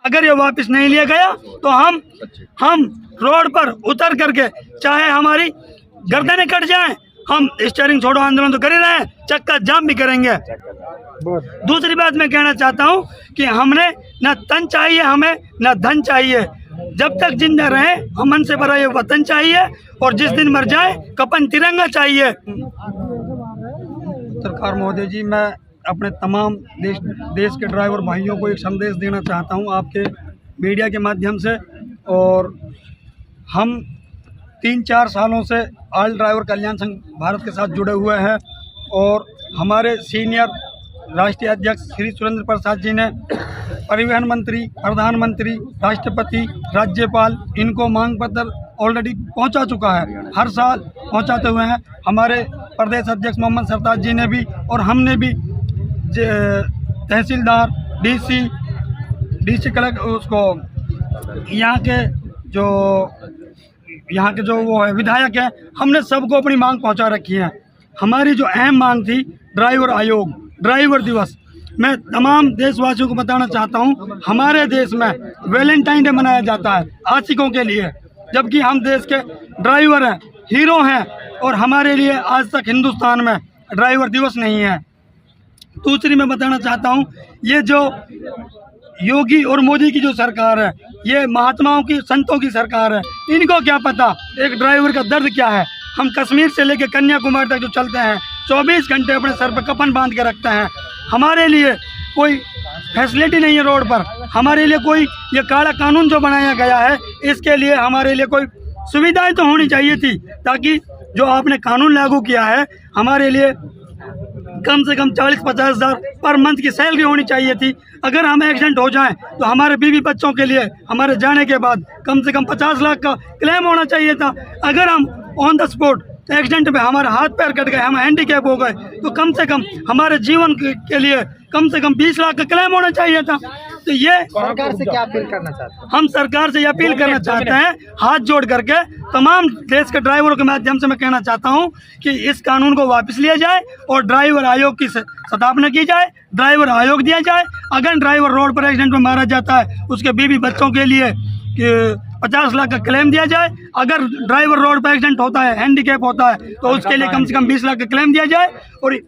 अगर ये वापस नहीं लिया गया तो हम रोड पर उतर करके चाहे हमारी गर्दनें कट जाएं, हम स्टीयरिंग छोड़ो आंदोलन तो कर ही रहे हैं, चक्का जाम भी करेंगे। दूसरी बात मैं कहना चाहता हूं कि हमने न तन चाहिए, हमें न धन चाहिए। जब तक जिंदा रहे अमन से भरा ये वतन चाहिए और जिस दिन मर जाए कफन तिरंगा चाहिए। सरकार महोदय जी, मैं अपने तमाम देश के ड्राइवर भाइयों को एक संदेश देना चाहता हूं आपके मीडिया के माध्यम से। और हम 3-4 सालों से ऑल ड्राइवर कल्याण संघ भारत के साथ जुड़े हुए हैं और हमारे सीनियर राष्ट्रीय अध्यक्ष श्री सुरेंद्र प्रसाद जी ने परिवहन मंत्री, प्रधानमंत्री, राष्ट्रपति, राज्यपाल इनको मांग पत्र ऑलरेडी पहुंचा चुका है, हर साल पहुंचाते हुए हैं। हमारे प्रदेश अध्यक्ष मोहम्मद सरताज जी ने भी और हमने भी तहसीलदार, डीसी कलेक्टर, उसको यहाँ के जो वो है विधायक है, हमने सबको अपनी मांग पहुंचा रखी है। हमारी जो अहम मांग थी ड्राइवर आयोग, ड्राइवर दिवस, मैं तमाम देशवासियों को बताना चाहता हूं, हमारे देश में वैलेंटाइन डे मनाया जाता है आशिकों के लिए, जबकि हम देश के ड्राइवर हैं, हीरो हैं, और हमारे लिए आज तक हिंदुस्तान में ड्राइवर दिवस नहीं है। दूसरी मैं बताना चाहता हूं, ये जो योगी और मोदी की जो सरकार है, ये महात्माओं की, संतों की सरकार है, इनको क्या पता एक ड्राइवर का दर्द क्या है। हम कश्मीर से लेकर कन्याकुमारी तक जो चलते हैं 24 घंटे अपने सर पर कफन बांध के रखते हैं, हमारे लिए कोई फैसिलिटी नहीं है रोड पर, हमारे लिए कोई ये काला कानून जो बनाया गया है इसके लिए हमारे लिए कोई सुविधाएं तो होनी चाहिए थी, ताकि जो आपने कानून लागू किया है हमारे लिए कम से कम 40-50 हज़ार पर मंथ की सैलरी होनी चाहिए थी। अगर हम एक्सीडेंट हो जाएं तो हमारे बीवी बच्चों के लिए हमारे जाने के बाद कम से कम 50 लाख का क्लेम होना चाहिए था। अगर हम ऑन द स्पॉट एक्सीडेंट में हमारे हाथ पैर कट गए, हम हैंडीकैप हो गए, तो कम से कम हमारे जीवन के लिए कम से कम 20 लाख का क्लेम होना चाहिए था। तो ये सरकार से क्या अपील करना चाहते हैं? हम सरकार से ये अपील करना चाहते हैं, हाथ जोड़ करके तमाम देश के ड्राइवरों के माध्यम से मैं कहना चाहता हूं कि इस कानून को वापस लिया जाए और ड्राइवर आयोग की स्थापना की जाए, ड्राइवर आयोग दिया जाए। अगर ड्राइवर रोड पर एक्सीडेंट में मारा जाता है उसके बीवी बच्चों के लिए 50 लाख का क्लेम दिया जाए। अगर ड्राइवर रोड पर एक्सीडेंट होता है, हैंडीकैप होता है, तो उसके लिए कम से कम 20 लाख का क्लेम दिया जाए। और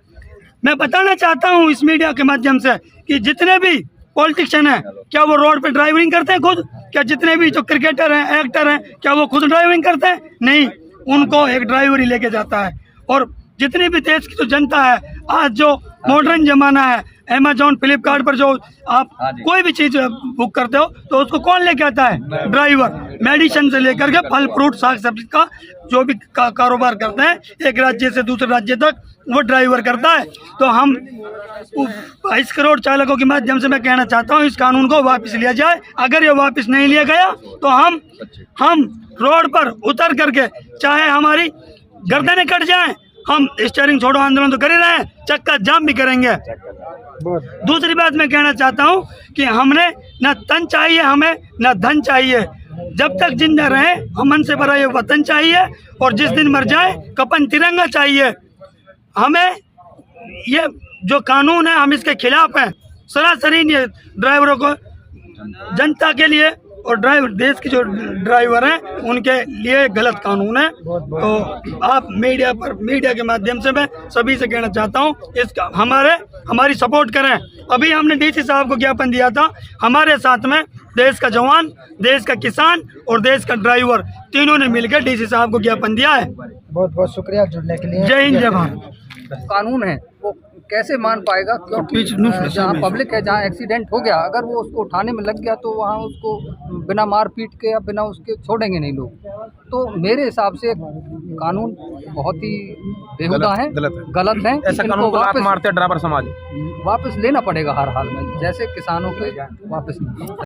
मैं बताना चाहता हूं इस मीडिया के माध्यम से कि जितने भी पॉलिटिशियन हैं, क्या वो रोड पे ड्राइविंग करते हैं खुद? क्या जितने भी जो क्रिकेटर हैं, एक्टर हैं, क्या वो खुद ड्राइविंग करते हैं? नहीं, उनको एक ड्राइवर ही लेके जाता है। और जितनी भी देश की जो जनता है, आज जो मॉडर्न जमाना है, अमेजोन, फ्लिपकार्ट पर जो आप कोई भी चीज़ बुक करते हो तो उसको कौन लेके आता है? ड्राइवर। मेडिसिन से लेकर के फल फ्रूट साग सब्जी का जो भी कारोबार करते हैं, एक राज्य से दूसरे राज्य तक वो ड्राइवर करता है। तो हम 22 करोड़ चालकों के माध्यम से मैं कहना चाहता हूँ इस कानून को वापस लिया जाए। अगर ये वापस नहीं लिया गया तो हम रोड पर उतर करके चाहे हमारी गर्दनें कट जाएं, हम स्टीयरिंग छोड़ो आंदोलन तो कर ही रहे हैं, चक्का जाम भी करेंगे। दूसरी बात मैं कहना चाहता हूं कि हमने न तन चाहिए, हमें न धन चाहिए। जब तक जिंदा रहे अमन से भरा ये वतन चाहिए और जिस दिन मर जाए कफन तिरंगा चाहिए। हमें ये जो कानून है हम इसके खिलाफ हैं। सरासरी ये ड्राइवरों को, जनता के लिए और ड्राइवर, देश के जो ड्राइवर हैं उनके लिए गलत कानून है। तो आप मीडिया के माध्यम से मैं सभी से कहना चाहता हूं इसका हमारी सपोर्ट करें। अभी हमने डीसी साहब को ज्ञापन दिया था, हमारे साथ में देश का जवान, देश का किसान और देश का ड्राइवर तीनों ने मिलकर डीसी साहब को ज्ञापन दिया है। बहुत बहुत शुक्रिया जुड़ने के लिए। जय हिंद, जय भारत। कानून है वो कैसे मान पाएगा, क्योंकि जहाँ पब्लिक है, जहाँ एक्सीडेंट हो गया, अगर वो उसको उठाने में लग गया तो वहाँ उसको बिना मार पीट के या बिना उसके छोड़ेंगे नहीं लोग। तो मेरे हिसाब से कानून बहुत ही बेहुदा है, गलत है। ऐसा कानून वापस मारते ड्राइवर समाज वापस लेना पड़ेगा हर हाल में, जैसे किसानों के वापस